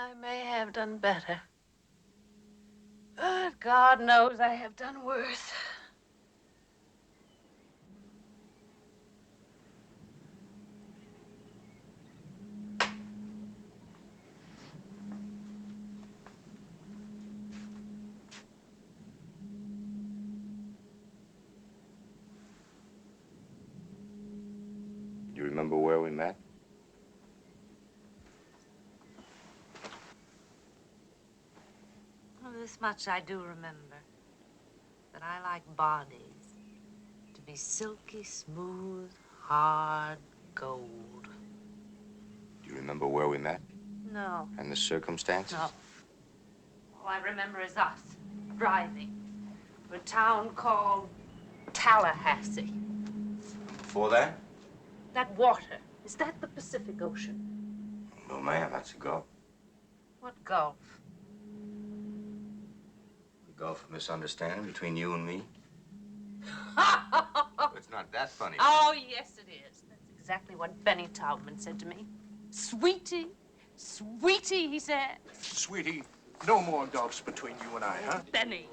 I may have done better. But God knows I have done worse. Do you remember where we met? Well, this much I do remember. That I like bodies to be silky, smooth, hard gold. Do you remember where we met? No. And the circumstances? No. All I remember is us driving to a town called Tallahassee. Before that? That water, is that the Pacific Ocean? No, ma'am, that's a gulf. What gulf? The gulf of misunderstanding between you and me. It's not that funny. Oh, yes, it is. That's exactly what Benny Taubman said to me. Sweetie, sweetie, he said. Sweetie, no more gulfs between you and I, huh? Benny.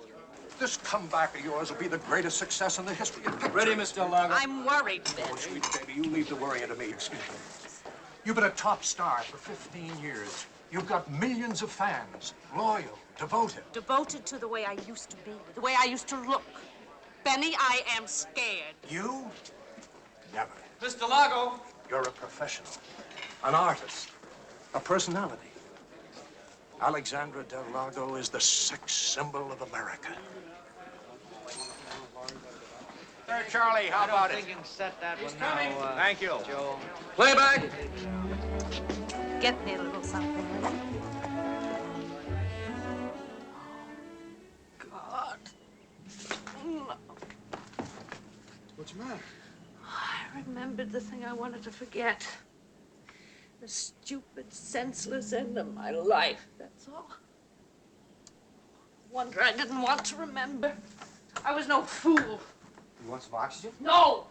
This comeback of yours will be the greatest success in the history of pictures. Ready, Mr. Lago? I'm worried, Benny. Oh, sweet baby, you leave the worrying to me. Excuse me. You've been a top star for 15 years. You've got millions of fans, loyal, devoted. Devoted to the way I used to be, the way I used to look. Benny, I am scared. You? Never. Mr. Lago? You're a professional, an artist, a personality. Alexandra Del Lago is the sex symbol of America. There, Charlie, how about it? You can set that He's one coming. now, Thank you. Joe. Playback. Get me a little something, will you? God. No. What's the matter? I remembered the thing I wanted to forget. The stupid, senseless end of my life, that's all. Wonder I didn't want to remember. I was no fool. You want some oxygen? No!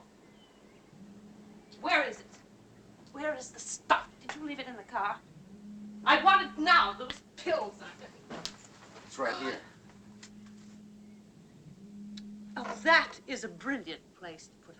Where is it? Where is the stuff? Did you leave it in the car? I want it now, those pills. It's right here. Oh, that is a brilliant place to put